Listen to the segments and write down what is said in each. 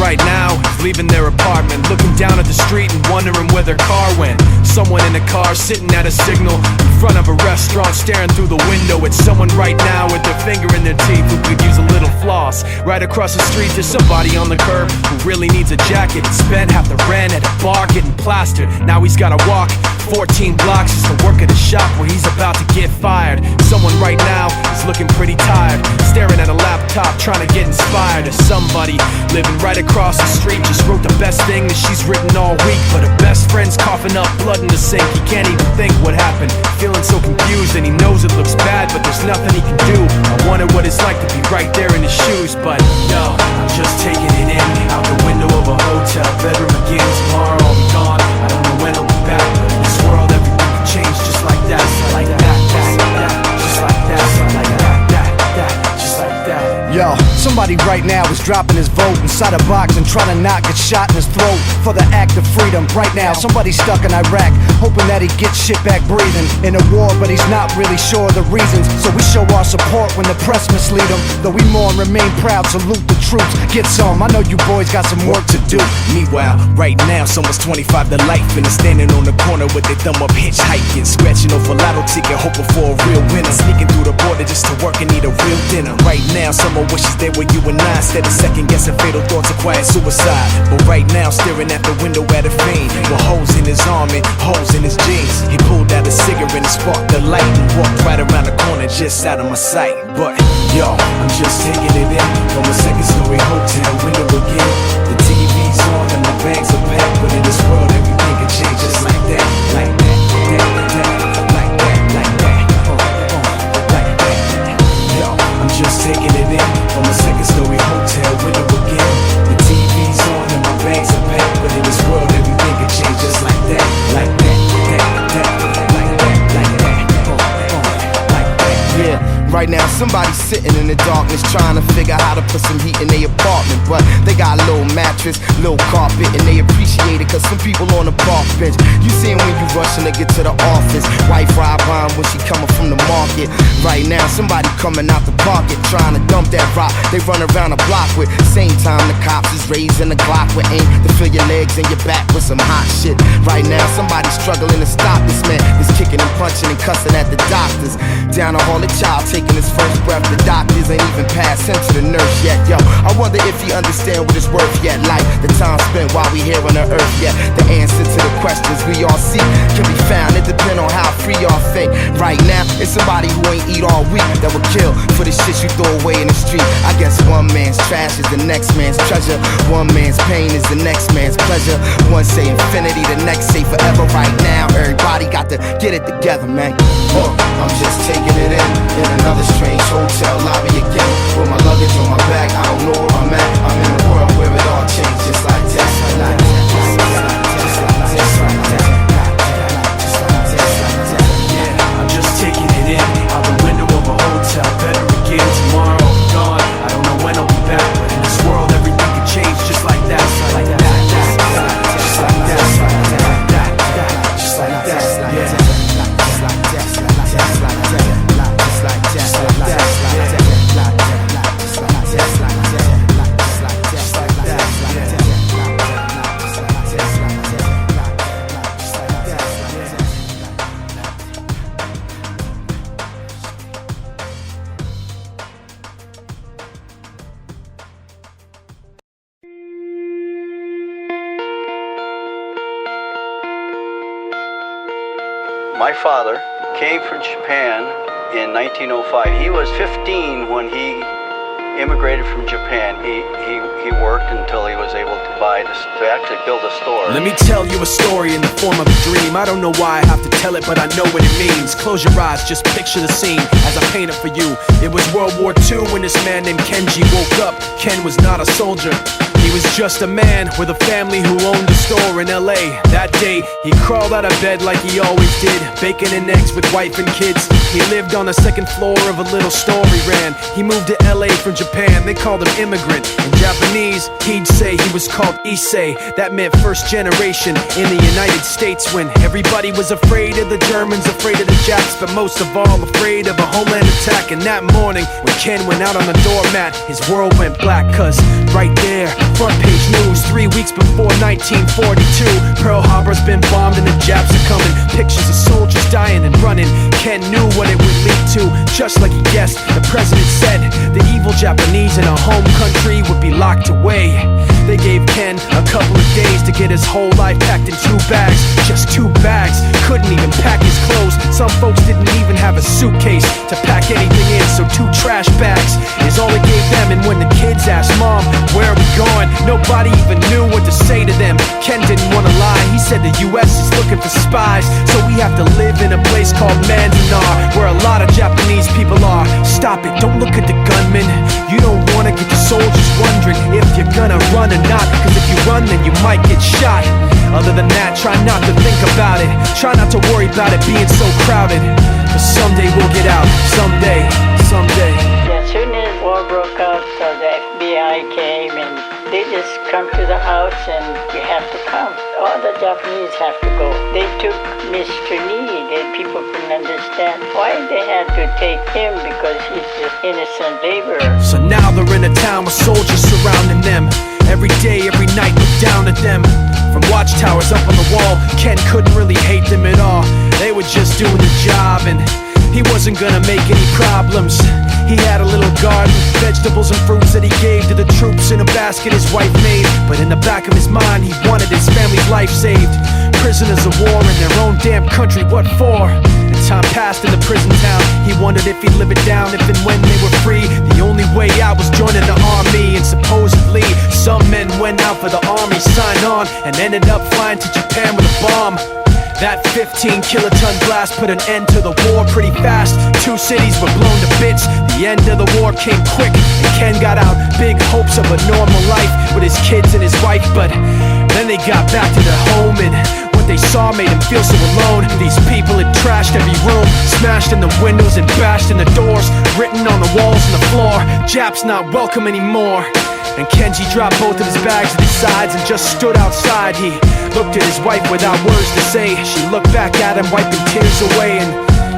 right now is leaving their apartment, looking down at the street and wondering where their car went. Someone in a car sitting at a signal in front of a restaurant, staring through the window at someone right now with their finger in their teeth who could use a little floss. Right across the street there's somebody on the curb who really needs a jacket. Spent half the rent at a bar getting plastered. Now he's gotta walk 14 blocks just to work at a shop where he's about to get fired. Someone right now is looking pretty tired, staring at a laptop trying to get inspired. Or somebody living right across the street just wrote the best thing that she's written all week, but her best friend's coughing up blood in the sink. He can't even think what happened, feeling so confused, and he knows it looks bad, but there's nothing he can do. I wonder what it's like to be right there in his shoes, but no, I'm just taking it in, out the window of a hotel bedroom again. Tomorrow I'll be gone, I don't know when I'll be back, but in this world everything can change just like that, like that, just like that, like that, just like that. Yo, somebody right now is dropping his vote inside a box and trying to not get shot in his throat for the act of freedom. Right now, somebody's stuck in Iraq, hoping that he gets shit back breathing. In a war, but he's not really sure of the reasons. So we show our support when the press mislead him. Though we mourn, remain proud, salute the troops. Get some, I know you boys got some work to do. Meanwhile, right now, someone's 25 to life and is standing on the corner with their thumb up hitchhiking, scratching off a lotto ticket, hoping for a real winner. Sneaking through the border just to work and eat a real dinner. Right now, someone wishes they were you and I, instead of second guessing fatal thoughts of quiet suicide. But right now, staring at the window at a fiend with holes in his arm and holes in his jeans. He pulled out a cigarette and sparked the light and walked right around the corner just out of my sight. But yo, I'm just taking it in from a second-story hotel window again. The TV's on and my bags are packed, but in this world everything can change just like that, like that, like that, like that, like that, like that. Yo, I'm just taking it in from a second-story hotel window again. The TV's on and my bags are packed, but in this world everything can change just like that, like that, like that, like that, like that, like that. Yeah. Right now, somebody's sitting in the darkness trying to figure out how to put some heat in their apartment. But they got a little mattress, little carpet, and they appreciate it cause some people on the park bench. You see them when you rushing to get to the office. Wife ride by when she coming from the market. Right now, somebody coming out the pocket trying to dump that rock they run around the block with. Same time the cops is raising the Glock with aim to fill your legs and your back with some hot shit. Right now, somebody's struggling to stop this man that's kicking and punching and cussing at the doctors. Down the hall, a child taking his first breath. The doctors ain't even passed him to the nurse yet. Yo, I wonder if he understand what it's worth yet. Like the time spent while we here on the earth yet. The answer to the questions we all seek can be found. It depends on how free y'all think. Right now, it's somebody who ain't eat all week that will kill for the shit you throw away in the street. I guess one man's trash is the next man's treasure. One man's pain is the next man's pleasure. One say infinity, the next say forever. Right now, everybody got to get it together, man. I'm just taking it in another strange hotel lobby again. With my luggage on my back, I don't know where I'm at. I'm in a world where it all changed just like that. Yeah, I'm just taking it in, out the window of a hotel bedroom again. Tomorrow I'll be gone, I don't know when I'll be back, but in this world everything can change just like that, like that, just like that, just like that, just like that, yeah. My father came from Japan in 1905. He was 15 when he immigrated from Japan. He worked until he was able to actually build a store. Let me tell you a story in the form of a dream. I don't know why I have to tell it, but I know what it means. Close your eyes, just picture the scene as I paint it for you. It was World War II when this man named Kenji woke up. Ken was not a soldier. He was just a man with a family who owned a store in LA. That day, he crawled out of bed like he always did, bacon and eggs with wife and kids. He lived on the second floor of a little store he ran. He moved to LA from Japan, they called him immigrant. In Japanese, he'd say he was called Issei. That meant first generation in the United States, when everybody was afraid of the Germans, afraid of the Japs, but most of all afraid of a homeland attack. And that morning, when Ken went out on the doormat, his world went black, cause right there, front page news 3 weeks before 1942. Pearl Harbor's been bombed and the Japs are coming. Pictures of soldiers dying and running. Ken knew what it would lead to, just like he guessed. The president said the evil Japanese in our home country would be locked away. They gave Ken a couple of days to get his whole life packed in 2 bags. Just 2 bags, couldn't even pack his clothes. Some folks didn't even have a suitcase to pack anything in, so 2 trash bags is all they gave them. And when the kids asked Mom, where are we going, nobody even knew what to say to them. Ken didn't want to lie, he said the US is looking for spies, so we have to live in a place called n.o.r, where a lot of Japanese people are. Stop it, don't look at the gunman. You don't want to get the soldiers wondering if you're gonna run or not, cause if you run then you might get shot. Other than that, try not to think about it. Try not to worry about it being so crowded, cause someday we'll get out. Someday, someday. As soon as war broke out, the FBI came and they just come to the house and you have to come. All the Japanese have to go. They took Mr. Lee. People couldn't understand why they had to take him, because he's just innocent laborer. So now they're in a town with soldiers surrounding them. Every day, every night, look down at them. From watchtowers up on the wall, Ken couldn't really hate them at all. They were just doing the job and he wasn't gonna make any problems. He had a little garden, vegetables and fruits that he gave to the troops in a basket his wife made. But in the back of his mind, he wanted his family's life saved. Prisoners of war in their own damn country, what for? And time passed in the prison town. He wondered if he'd live it down if and when they were free. The only way out was joining the army. And supposedly, some men went out for the army, signed on, and ended up flying to Japan with a bomb. That 15-kiloton blast put an end to the war pretty fast. 2 cities were blown to bits. The end of the war came quick, and Ken got out big hopes of a normal life with his kids and his wife. But then they got back to their home, and what they saw made him feel so alone. These people had trashed every room, smashed in the windows and bashed in the doors, written on the walls and the floor, Japs not welcome anymore. And Kenji dropped both of his bags at his sides and just stood outside. He looked at his wife without words to say. She looked back at him, wiping tears away, and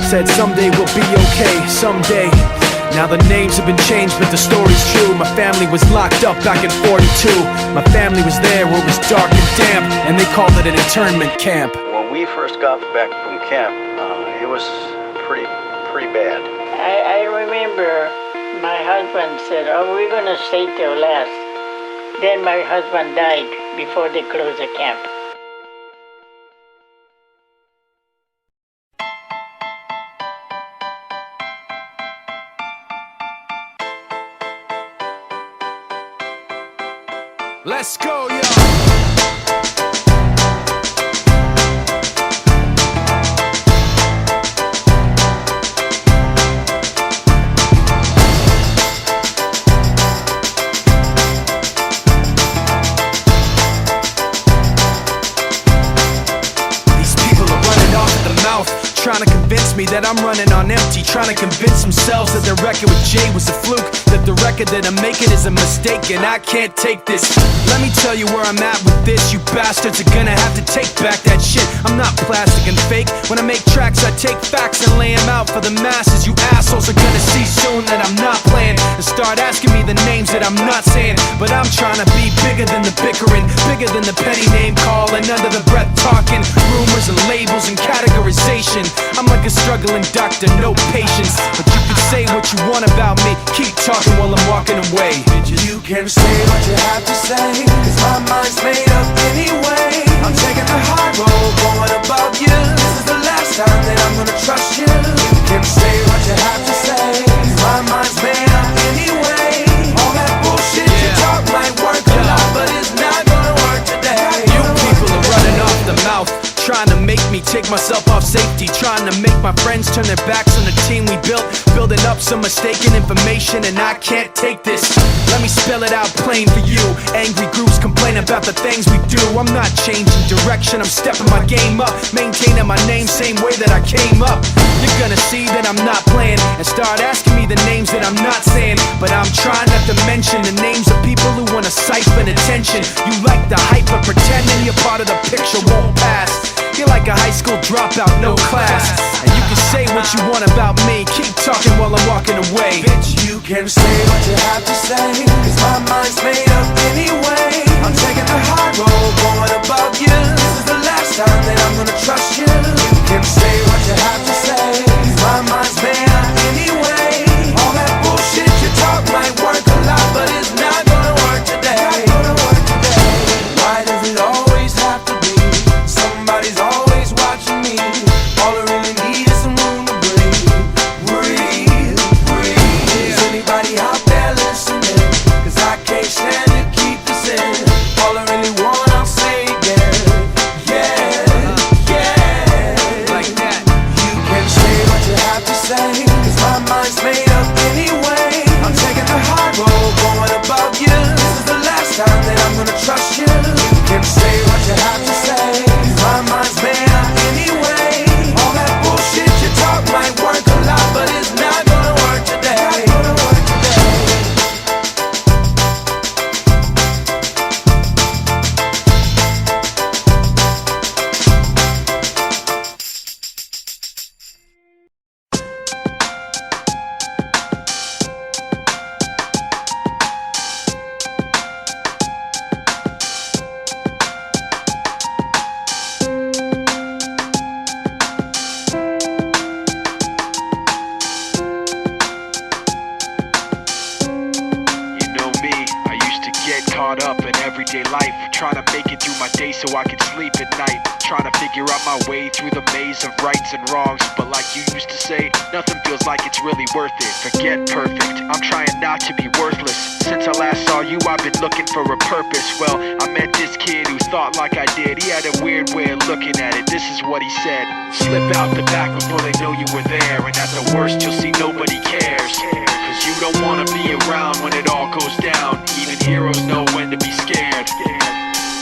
said, someday we'll be okay, someday. Now the names have been changed, but the story's true. My family was locked up back in 42. My family was there where it was dark and damp, and they called it an internment camp. When we first got back from camp, it was pretty bad. I remember my husband said, oh, we're gonna stay till last. Then my husband died before they closed the camp. Let's go, yo! Trying to convince me that I'm running on empty, trying to convince themselves that their record with Jay was a fluke, that the record that I'm making is a mistake, and I can't take this. Let me tell you where I'm at with this. You bastards are gonna have to take back that shit. I'm not plastic and fake. When I make tracks, I take facts and lay them out for the masses. You assholes are gonna see soon that I'm not playing, and start asking me the names that I'm not saying. But I'm trying to be bigger than the bickering, bigger than the petty name calling, under the breath talking, rumors and labels and categorization. I'm like a struggling doctor, no patience. But you can say what you want about me, keep talking while I'm walking away. You can say what you have to say, cause my mind's made up anyway. I'm taking the high road, going above you. This is the last time that I'm gonna trust you. You can say what you have to say, cause my mind's made up anyway. All that bullshit you talk might work a lot, but it's not gonna work today. You people are running off the mouth, trying to make me take myself off safety, trying to make my friends turn their backs on the team we built, building up some mistaken information, and I can't take this. Let me spell it out plain for you. Angry groups complain about the things we do. I'm not changing direction, I'm stepping my game up, maintaining my name same way that I came up. You're gonna see that I'm not playing, and start asking me the names that I'm not saying. But I'm trying not to mention the names of people who wanna siphon attention. You like the hype, but pretending you're part of the picture won't pass. You're like a high school dropout, no class. And you can say what you want about me, keep talking while I'm walking away. Bitch, you can say what you have to say, cause my mind's made up anyway. all I really want, I'll say yeah, yeah. Like that. You can say what you have to say, 'cause my mind's made up anyway. I'm taking the hard road, going above you. This is the last time that I'm gonna trust you. You can say what you have to say, 'cause my mind's made up anyway. All that bullshit you talk might work a lot, but it's not gonna work today. Trying to make it through my day so I can sleep at night. Trying to figure out my way through the maze of rights and wrongs. But like you used to say, nothing feels like it's really worth it. Forget perfect, I'm trying not to be worthless. Since I last saw you, I've been looking for a purpose. Well, I met this kid who thought like I did. He had a weird way of looking at it. This is what he said: slip out the back before they know you were there. And at the worst, you'll see nobody cares. 'Cause you don't want to be around when it all goes down. Even heroes know when to be scared.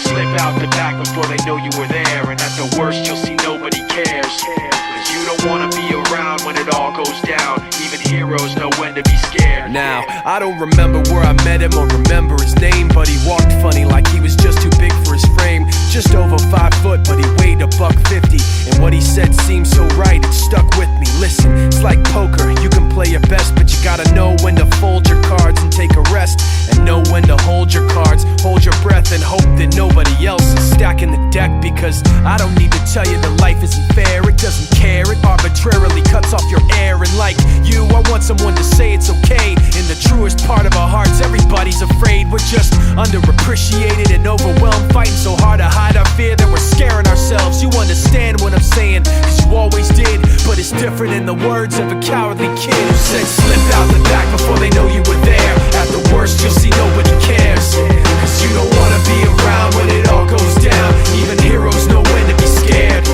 Slip out the back before they know you were there. And at the worst, you'll see nobody cares. 'Cause you don't wanna be around when it all goes down. Even heroes know when to be scared. Now, I don't remember where I met him or remember his name, but he walked funny like he was just too big for his frame. Just over 5 foot, but he weighed $150. And what he said seemed so right, it stuck with me. Listen, it's like poker, you can play your best, but you gotta know when to fold your cards and take a rest. And know when to hold your cards, hold your breath, and hope that nobody else is stacking the deck. Because I don't need to tell you that life isn't fair. It doesn't care, it arbitrarily cuts off your air. And like you, I want someone to say it's okay. In the truest part of our hearts, everybody's afraid. We're just underappreciated and overwhelmed, fighting so hard to hide our fear that we're scaring ourselves. You understand what I'm saying, 'cause you always did. But it's different in the words of a cowardly kid who said, slip out the back before they know you were there. At the worst, you'll see nobody cares. 'Cause you don't wanna be around when it all goes down. Even heroes know when to be scared.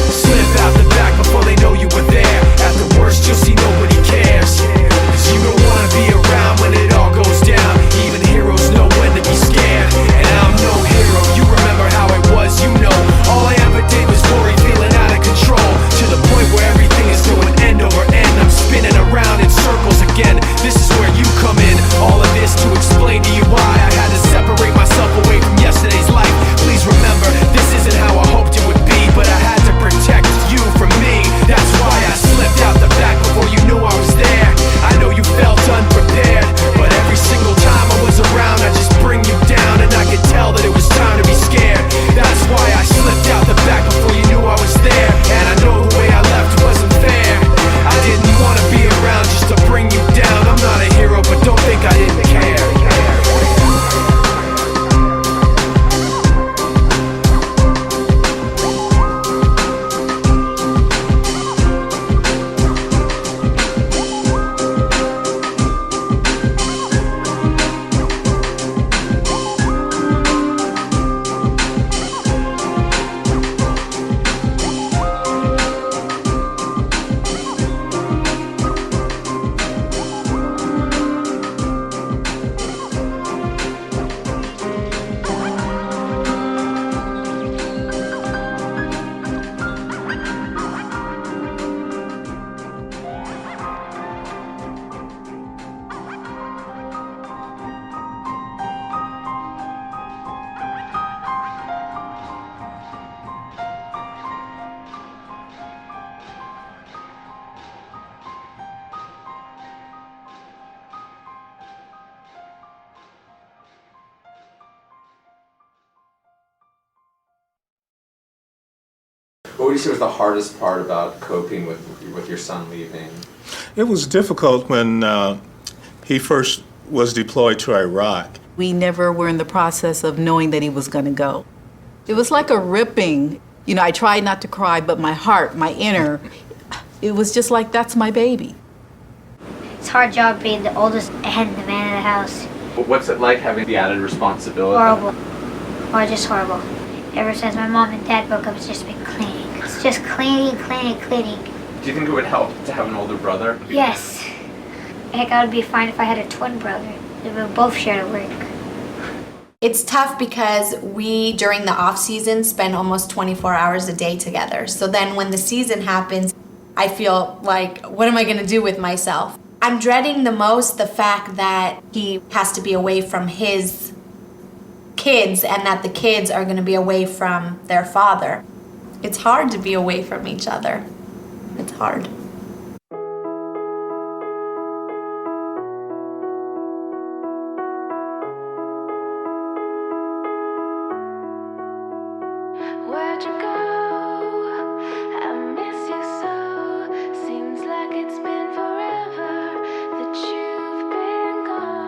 Slip out the back before they know you were there. At the worst, you'll see nobody cares. 'Cause you don't wanna be around when it all goes down. Even heroes know when to be scared. And I'm no hero, you remember how it was, you know. All I ever did was worry, feeling out of control. To the point where everything is going end over end. I'm spinning around in circles again. This is where you come in. All of this to explain to you why I had to separate myself away from yesterday's life. Please remember, this isn't how I hoped it would be, but I had to protect you from me. That's why I slipped out the back before you knew I was there. I know you felt unprepared, but every single time I was around, I just bring you down. And I could tell that it was time to be scared. That's why I slipped out the back before you knew I was there. And I know the way I left wasn't fair. I didn't want to be around just to bring you down. I'm not a hero, but don't think I didn't care. What would you say was the hardest part about coping with your son leaving? It was difficult when he first was deployed to Iraq. We never were in the process of knowing that he was going to go. It was like a ripping. You know, I tried not to cry, but my heart, my inner, it was just like, that's my baby. It's a hard job being the oldest and the man of the house. What's it like having the added responsibility? Horrible. or just horrible. Ever since my mom and dad broke up, it's just been cleaning. It's just cleaning. Do you think it would help to have an older brother? Yes. Heck, I would be fine if I had a twin brother. We would both share the work. It's tough because we, during the off season, spend almost 24 hours a day together. So then when the season happens, I feel like, what am I gonna do with myself? I'm dreading the most the fact that he has to be away from his kids and that the kids are gonna be away from their father. It's hard to be away from each other. It's hard. Where'd you go? I miss you so. Seems like it's been forever that you've been gone.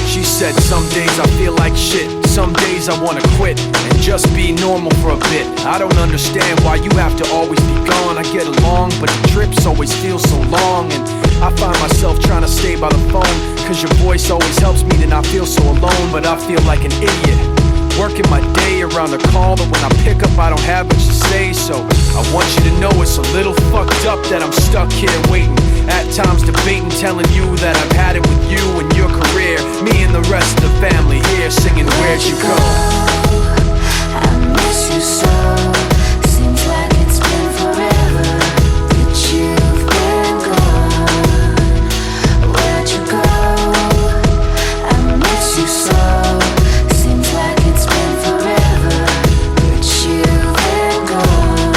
She said some days I feel like shit, some days I wanna quit and just be normal for a bit. I don't understand why you have to always be gone. I get along, but the trips always feel so long. And I find myself trying to stay by the phone, cause your voice always helps me to not feel so alone. But I feel like an idiot, working my day around a call that when I pick up I don't have much to say. So I want you to know it's a little fucked up that I'm stuck here waiting, at times debating, telling you that I've had it with you and your career. Me and the rest of the family here singing Where'd You Go? I miss you so. Seems like it's been forever that you've been gone. Where'd you go? I miss you so. Seems like it's been forever that you've been gone.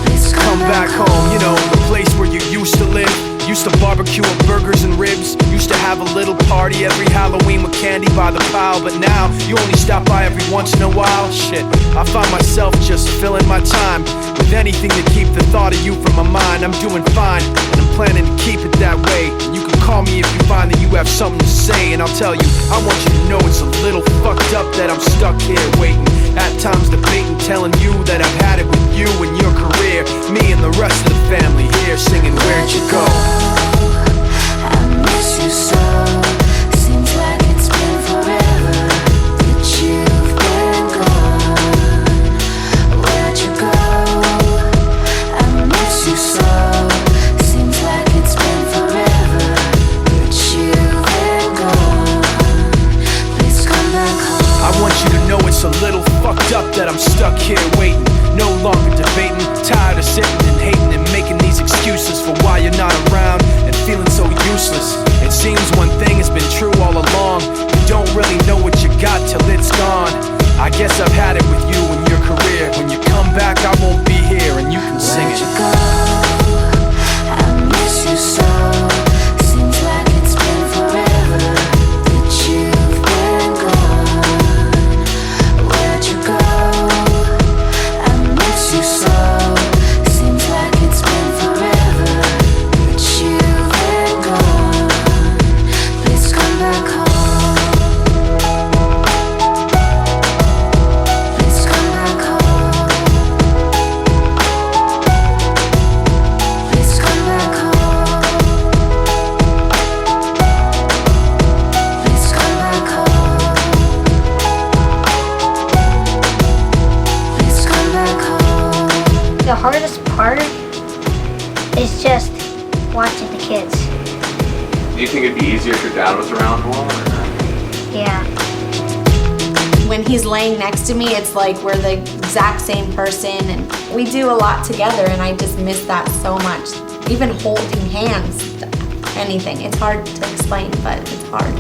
Please Come back home, you know, the place where you used to live. Used to barbecue with burgers and ribs. Used to have a little party every Halloween with candy by the pile. But now, you only stop by every once in a while. Shit, I find myself just filling my time with anything to keep the thought of you from my mind. I'm doing fine, and I'm planning to keep it that way. You can call me if you find that you have something to say, and I'll tell you, I want you to know it's a little fucked up that I'm stuck here waiting, at times debating, telling you that I've had it with you and your career. Me and the rest of the family here singing Where'd You Go? I miss you so. Seems like it's been forever that you've been gone. Where'd you go? I miss you so. Seems like it's been forever that you've been gone. Please come back home. I want you to know it's a little fucked up that I'm stuck here waiting, no longer debating, tired of sitting and hating and making these excuses for why you're not around and feeling so useless. It seems one thing has been true all along, you don't really know what you got till it's gone. I guess I've had it with you and your career. When you come back I won't be here and you can sing it. Where'd you go? I miss you so. Seems like it's been forever that you've been gone. Where'd you go? I miss you so. Seems like it's been forever that you've been gone. Please come back home. Please come back home. Please come back home. Please come back home. Please come back home. The hardest part is just watching the kids. Do you think it'd be easier if your dad was around more? Yeah. When he's laying next to me, it's like we're the exact same person, and we do a lot together, and I just miss that so much. Even holding hands, anything. It's hard to explain, but it's hard.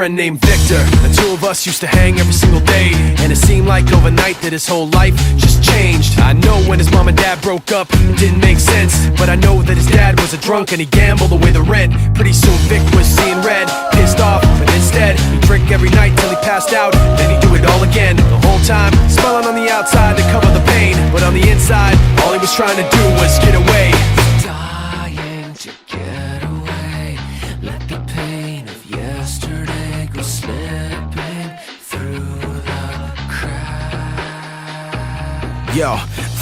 friend named Victor. The two of us used to hang every single day, and it seemed like overnight that his whole life just changed. I know when his mom and dad broke up, it didn't make sense, but I know that his dad was a drunk and he gambled away the rent. Pretty soon Vic was seeing red, pissed off, but instead he'd drink every night till he passed out, then he'd do it all again. The whole time, smiling on the outside to cover the pain, but on the inside, all he was trying to do was get away. Dying to get away. Let the pain of yesterday go slipping through the cracks. Yo,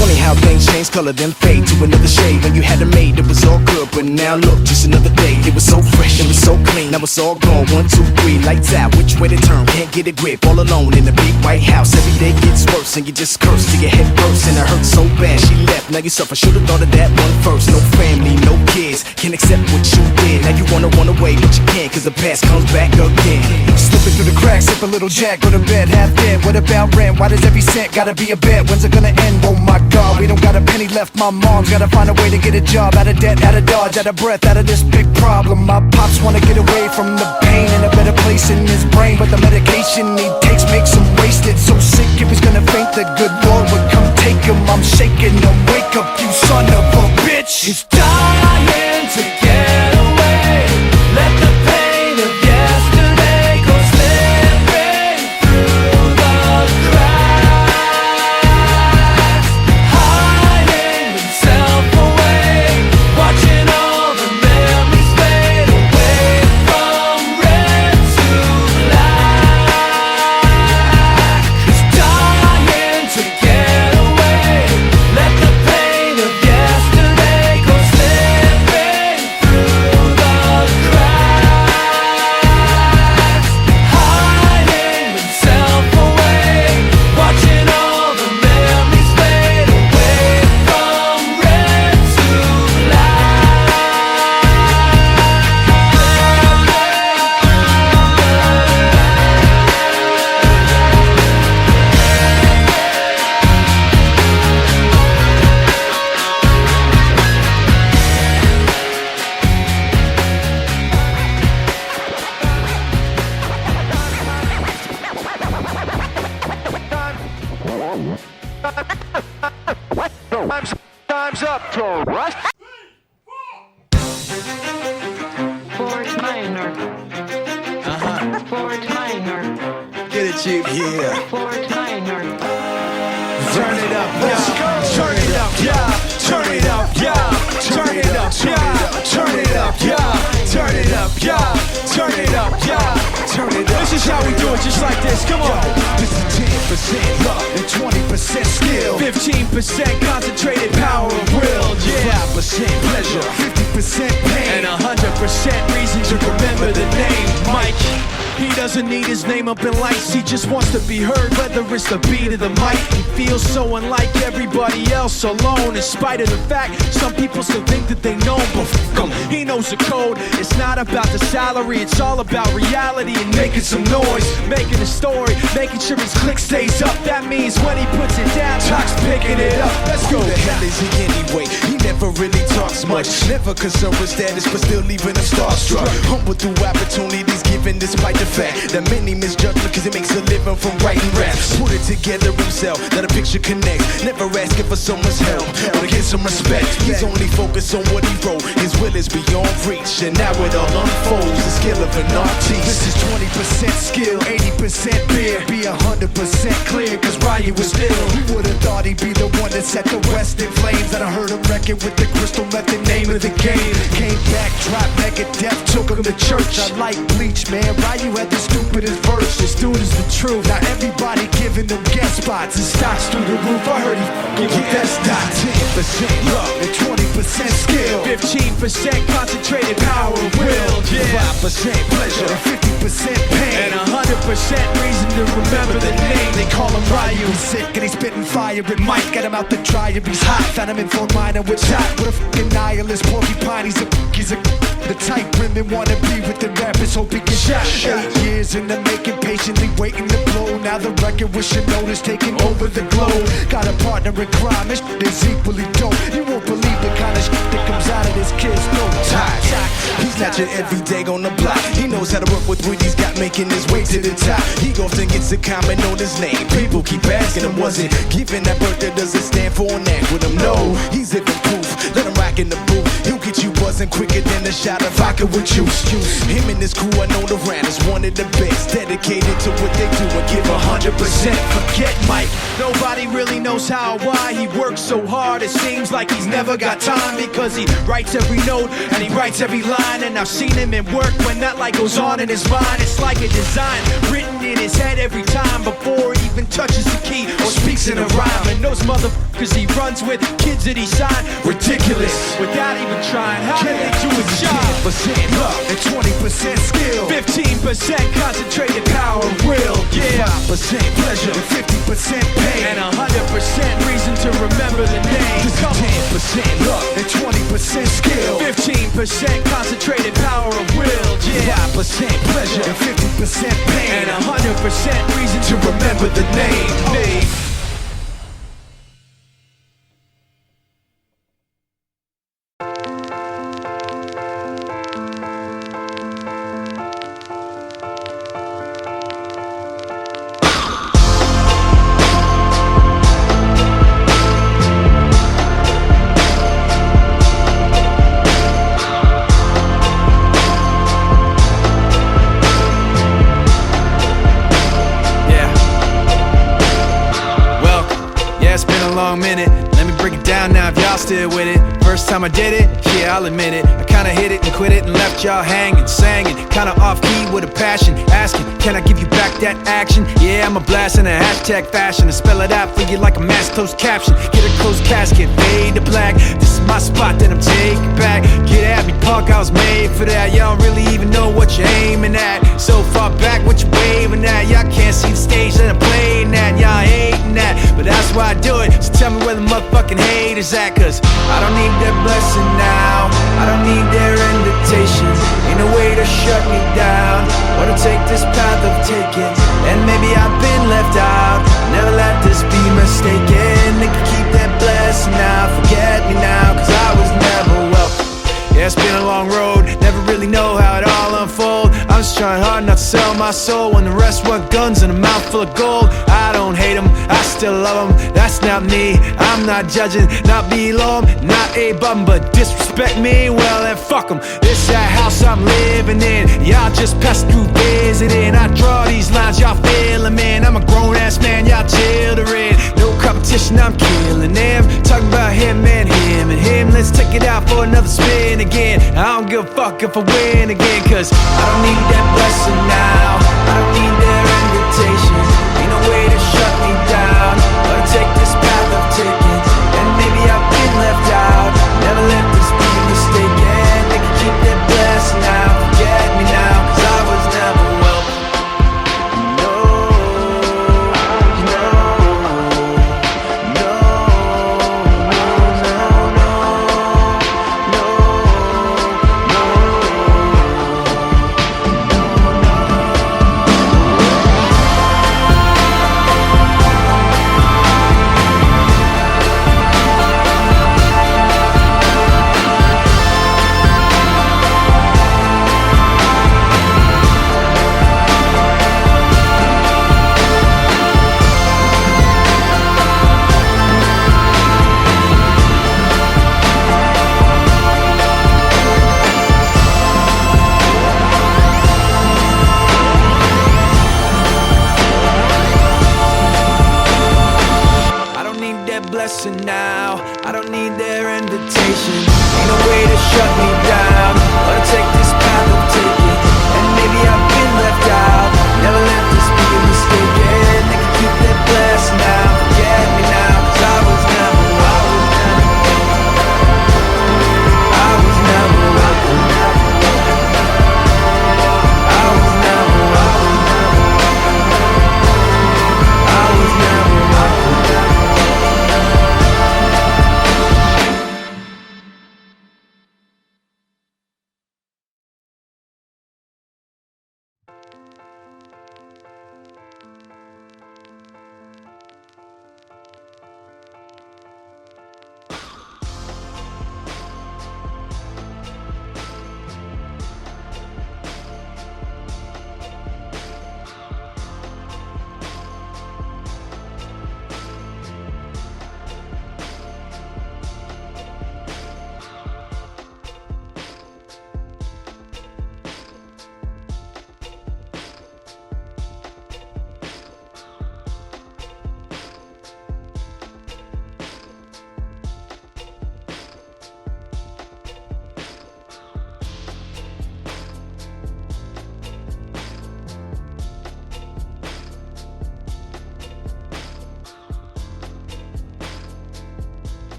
funny how things change color then fade to another shade. When you had it made, it was all good, but now look, just another day. It was so fresh, it was so clean, now it's all gone. 1, 2, 3, lights out, which way to turn? Can't get a grip, all alone in the big white house. Every day gets worse, and you just curse till your head bursts. And it hurts so bad, she left, now you suffer. Should've thought of that one first. No family, no kids, can't accept what you did. Now you wanna run away, but you can't, cause the past comes back again. Slipping through the cracks, sip a little jack, go to bed, half dead. What about rent? Why does every cent gotta be a bet? When's it gonna end? Oh my God, we don't got a penny left. My mom's gotta find a way to get a job. Out of debt, out of dodge, out of breath, out of this big problem. My pops wanna get away from the pain in a better place in his brain, but the medication he takes makes him wasted. So sick if he's gonna faint, the good Lord would come take him. I'm shaking him, wake up you son of a bitch. He's dying to get away. Let the pain of yesterday go slipping through the cracks. Hiding himself away, watching all the memories fade away from red to black. He's dying to get away. Let the pain of yesterday go slipping through the cracks. Hiding himself away, watching all the memories fade away from red to Time's up, Torres. Fort Minor. Fort Minor. Get it, Chief? Yeah. Fort Minor. Turn it up, yeah. Turn it up, yeah. Turn it up, yeah. Turn it up, yeah. Turn it up, yeah. Turn it up, yeah. Turn it up, yeah. Turn it up. This is how we do it, just like this, come on. This is 10% luck and 20% skill. 15% concentrated power of will, yeah. 5% pleasure, 50% pain. And 100% reason to remember the name Mike. He doesn't need his name up in lights, he just wants to be heard, whether it's the beat of the mic. He feels so unlike everybody else, alone, in spite of the fact some people still think that they know him, but fuck him, he knows the code. It's not about the salary, it's all about reality and making some noise, making a story, making sure his click stays up. That means when he puts it down, Talk's picking it up. Let's go. Who the hell is he anyway? He never really talks much. Never concerned with status, but still leaving him starstruck. Humble through opportunities given despite the fact that many misjudge him because he makes a living from writing raps. Put it together himself, let a picture connect. Never asking for someone's help or to get some respect. He's only focused on what he wrote. His will is beyond reach, and now it all unfolds. The skill of an artiste. This is 20% skill, 80% beer. Be 100% clear, cause Ryan was ill. Who would've thought he'd be the one that set the West in flames? And I heard him wreck it with the crystal method, name of the game. Came back, dropped Megadeth, took him to church. I like Bleach, man. Ryan had the stupidest verse. This dude is the truth. Now everybody giving them guest spots and stocks through the roof. I heard he f***ing with that stock. 10% luck and 20% skill. 15% concentrated power of will, yeah. 5% pleasure and 50% pain. And 100% reason to remember the name. They call him Ryu. He's sick and he's spitting fire. And Mike got him out the dryer. He's hot. Found him in Fort Minor with shot. With a fucking nihilist porcupine. He's a the type women wanna be with the rappers. Hope he gets shot. 8 years in the making, patiently waiting to blow. Now the record with Shinoda's taking over the globe. Got a partner in crime. This shit is equally dope. You won't believe the kind of shit that comes out of this kid's no ties. He's not watching every day on the block. He knows how to work with what he's got, making his way to the top. He often gets a comment on his name. People keep asking him, was it given that birth that doesn't stand for an acronym? No, he's living proof. Let him rock in the booth. He'll get you buzzing quicker than a shot of vodka with juice. Him and his crew, I know the round is one of the best. Dedicated to what they do and give 100%. Forget Mike. Nobody really knows how or why he works so hard. It seems like he's never got time, because he writes every note and he writes every line. And I've seen him at work when that light goes on in his mind. It's like a design written in his head every time before he even touches the key or speaks in a rhyme. And those motherfuckers he runs with, kids that he signed, ridiculous. Without even trying, how do they do his job? 10% luck and 20% skill, 15% concentrated power of will, yeah, 5% pleasure and 50% pain, and 100% reason to remember the name. 10% luck and 20% skill, 15% concentrated power of will, yeah, 5% pleasure and 50% pain, and 100% reason to remember the name. Minute. Let me break it down now if y'all still with it. First time I did it, yeah, I'll admit it. I kinda hit it and quit it and left y'all hanging, singing, kinda off key with a passion, asking, can I give you back that action? Yeah, I'm a blast in a hashtag fashion, and spell it out for you like a mass closed caption. Get a closed casket, fade to black. This is my spot that I'm taking back. Get at me, punk, I was made for that. Y'all don't really even know what you're aiming at. So far back, what you waving at? Y'all can't see the stage that I'm playing at. Y'all hating that, but that's why I do it. So tell me where the motherfucking haters at, cause I don't need their blessing now, I don't need their invitations. Ain't no way to shut me down or to take this path I've taken. And maybe I've been left out, never let this be mistaken. They can keep that blessing now, forget me now, cause I was never welcome. Yeah, it's been a long road, never really know how it all unfold. I'm just trying hard not to sell my soul when the rest want guns and a mouth full of gold. I don't hate them, I still love them, that's not me. I'm not judging, not below them, not above them, but disrespect me, well then fuck them. This that house I'm living in, y'all just pass through visiting. I draw these lines, y'all feeling, man. I'm a grown ass man, y'all children. No competition, I'm killing them. Talking about him and him and him. Let's take it out for another spin again. I don't give a fuck if I win again, cause I don't need that blessing now, I don't need their invitations. Ain't no way to shut me down or to take this path I've taken. And maybe I've been left out, never let this be mistaken. They can keep their blessing now, forget me now, cause I was never welcome. No, no, no, no, no, no.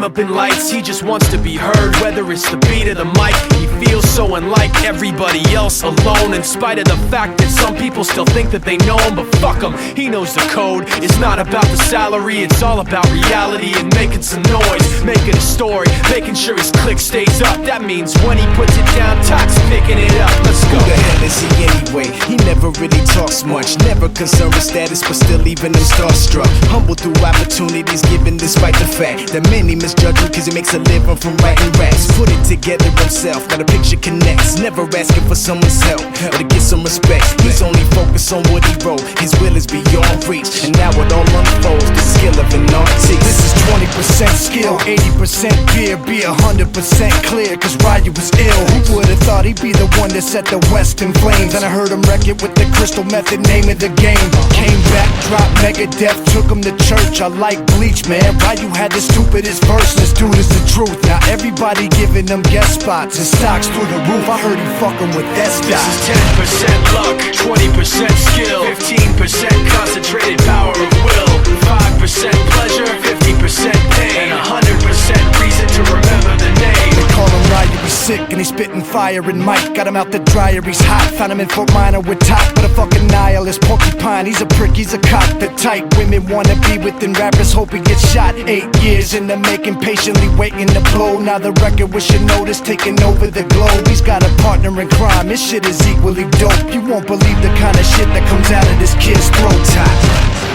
jumping lights. He just wants to be heard, whether it's the beat or the mic. He feels so unlike everybody else, alone, in spite of the fact that some people still think that they know him. But fuck him, he knows the code. It's not about the salary, it's all about reality and making some noise, making a story, making sure his click stays up. That means when he puts it down, Tox picking it up. Let's go. Who the hell is he anyway? He never really talks much, never concerned with status, but still leaving them starstruck. Humble through opportunities given despite the fact that many misjudge him cause he makes a living from writing raps. Put it together himself, now the picture connects, never asking for someone's help or to get some respect. He's only focused on what he wrote, his will is beyond reach, and now it all unfolds, the skill of an artist. This is 20% skill, 80% fear, be 100% clear, cause Ryu was ill. Who would've thought he'd be the one that set the West in flames? And I heard him wreck it with the crystal method, name of the game. Came back, dropped Megadeth, took him to church. I like Bleach, man. Ryu had the stupidest verse, this dude is the truth. Now everybody giving them guest spots and stocks through the roof. I heard he fucking with that stock. This is 10% luck, 20% skill, 15% concentrated power of will, 5% pleasure, 50% pain, and 100% reason to remember the name. They call him Ryu, he's sick and he's spitting fire and Mike got him out the dryer, he's hot. Found him in Fort Minor with top, but a fucking nihilist porcupine. He's a prick, he's a cock. The type women wanna be within rappers, hope he gets shot. 8 years in the making, patiently waiting to blow. Now the record with your notice taking over the globe. He's got a partner in crime, this shit is equally dope. You won't believe the kind of shit that comes out of this kid's throat.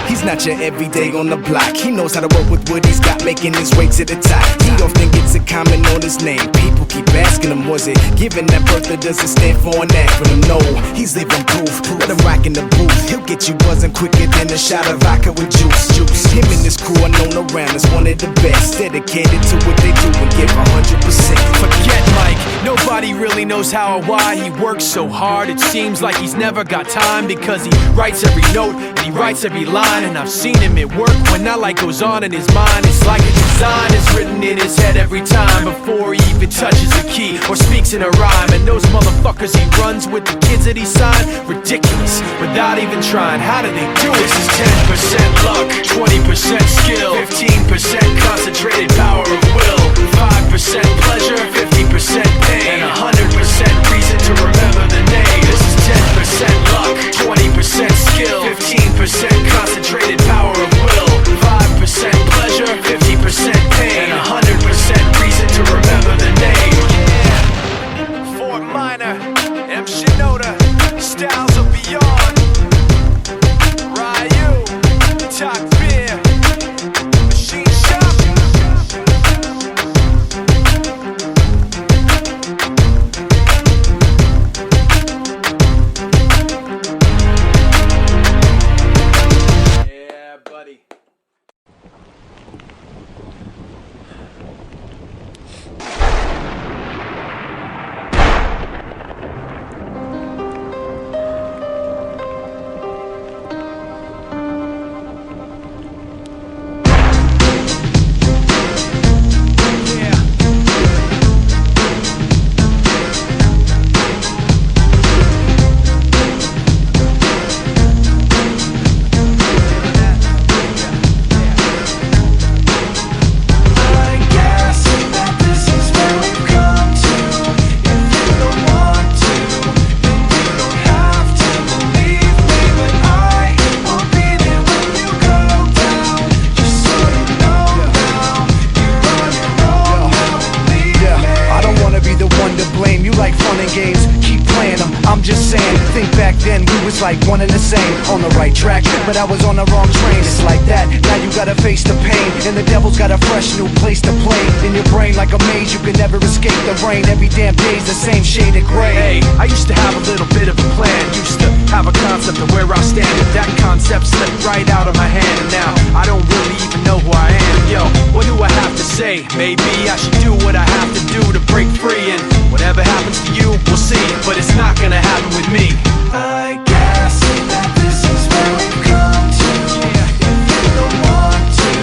He's not your everyday on the block. He knows how to work with what he's got, making his way to the top. He often gets a comment on his name. People keep asking him, was it given that birth or does it stand for an acronym? No, he's living proof. Let him rock in the booth. He'll get you buzzing quicker than a shot of vodka with juice. Him and his crew are known around as one of the best, dedicated to what they do and give 100%. Forget Mike, nobody really knows how or why he works so hard. It seems like he's never got time because he writes every note and he writes every line. And I've seen him at work when that light goes on in his mind. It's like a design is written in his head every time before he even touches a key or speaks in a rhyme. And those motherfuckers he runs with, the kids that he signed, ridiculous, without even trying. How do they do it? This is 10% luck, 20% skill, 15% concentrated power of will, 5% pleasure, 50% pain, and 100% reason to remember the name. This is 10% luck, 20% skill, 15% concentrated power of will, 5% pleasure, 50% pain, and 100% reason to remember the name. Yeah. Fort Minor, M. Shinoda, styles of beyond. Ryu, Talk Beer, Machine Shop. Yeah, buddy. Like one and the same, on the right track, but I was on the wrong train. It's like that, now you gotta face the pain, and the devil's got a fresh new place to play. In your brain like a maze, you can never escape the rain. Every damn day's the same shade of gray. Hey, I used to have a little bit of a plan, used to have a concept of where I stand, but that concept slipped right out of my hand, and now I don't really even know who I am. Yo, what do I have to say? Maybe I should do what I have to do to break free, and whatever happens to you, we'll see, but it's not gonna happen with me. I guess that this is where we've come to. If you don't want to,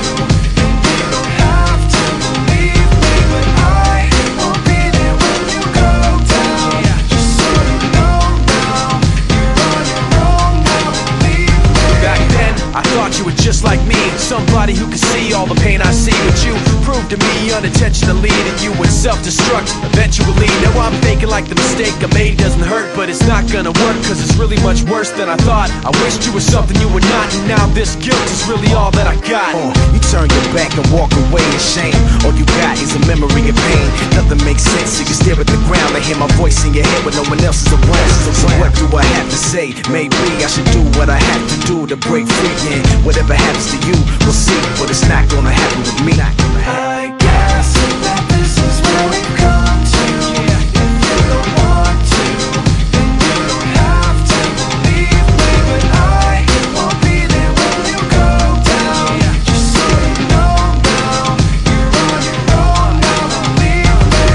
then you don't have to believe me, but I will be there when you go down. Just so you know now, you're on your own now, believe me. Back then, I thought you were just like me, somebody who could see all the pain I see. But you proved to me unintentionally that you would self-destruct eventually. Now I'm thinking like the mistake I made doesn't hurt, but it's not gonna work, cause it's really much worse than I thought. I wished you were something you were not, and now this guilt is really all that I got. You turn your back and walk away in shame. All you got is a memory of pain. Nothing makes sense, so you stare at the ground and hear my voice in your head when no one else is around. So what do I have to say? Maybe I should do what I have to do to break free. And whatever happens to you, we'll see, but it's not gonna happen with me. I guess that this is where we've come to. If you don't want to, then you don't have to believe me, but I won't be there when you go down. Just so you know now, you're on your own now, believe me.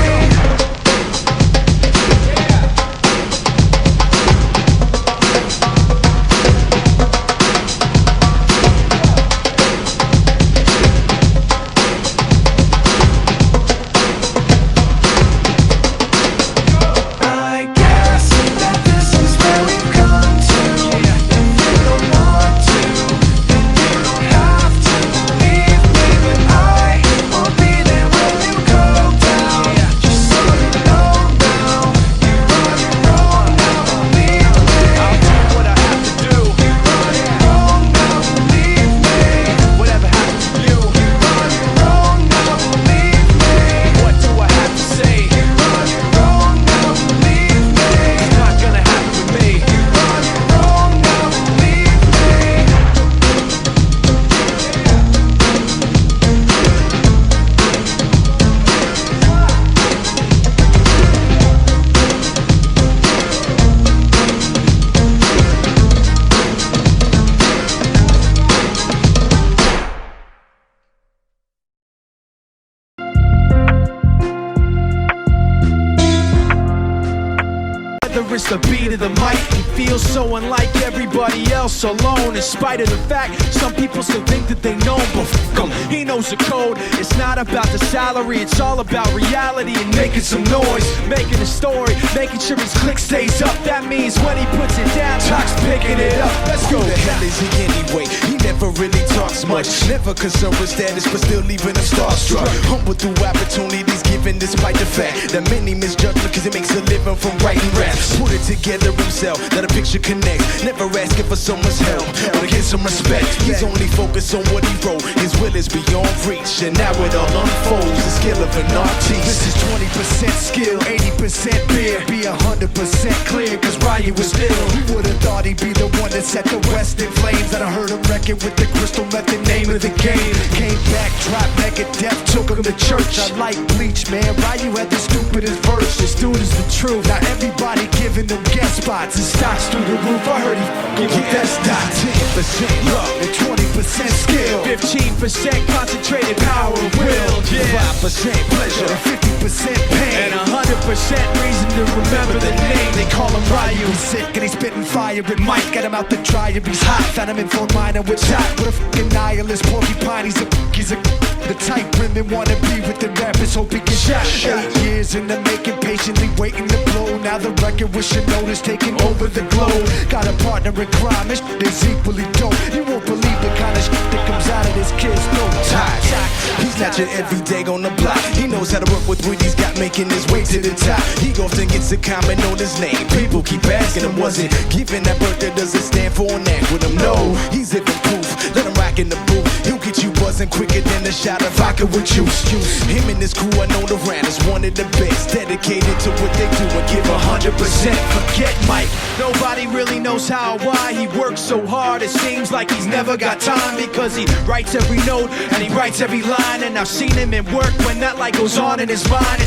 It's the beat of the mic. He feels so unlike everybody else, alone in spite of the fact some people still think that they know him, but fuck him, he knows the code. It's not about the salary, it's all about reality and making some noise, making a story, making sure his click stays up. That means when he puts it down, Talk's picking it up. Let's go. Who the hell is he anyway? He never really talks much, never concerned with status, but still leaving him starstruck. Humble through opportunities given despite the fact that many misjudge him cause he makes a living from writing raps. Put it together himself, let a picture connect. Never asking for someone's help, or to get some respect. He's only focused on what he wrote. His will is beyond reach, and now it all unfolds. The skill of an artiste. This is 20% skill, 80% beer. Be 100% clear, cause Ryan was ill. Who would've thought he'd be the one that set the West in flames? That I heard him record with the crystal method, name of the game. Came back, dropped Megadeth, took him to church. I like Bleach, man. Ryan had the stupidest verse. This dude is the truth. Now everybody giving them guest spots and stocks through the roof. I heard he f***ing with that stock. 10% love and 20% skill, 15% concentrated power of will, 5% pleasure, and 50% pain, and 100% reason to remember the name. They call him Ryu. He's sick and he's spitting fire with Mike. Got him out the dryer, he's hot. Found him in Fort Minor with shot. What a fucking nihilist porcupine. He's a the type women wanna be with the rappers, hope he gets shot. 8 years in the making, patiently waiting to blow. Now the record with notice taking over the globe. Got a partner in crime, this shit is equally dope. You won't believe the kind of shit that comes out of this kid's throat. He's not your everyday on the block. He knows how to work with what he's got, making his way to the top. He often gets a comment on his name. People keep asking him, was it given that birth that doesn't stand for an act with him? No, he's living proof. Let him rock in the booth. He'll get you buzzing quicker than a shot of vodka with juice. Him and his crew are known around as one of the best, dedicated to what they do and give 100%. Forget Mike. Nobody really knows how or why he works so hard. It seems like he's never got time because he writes every note and he writes every line. And I've seen him in work when that light goes on in his mind.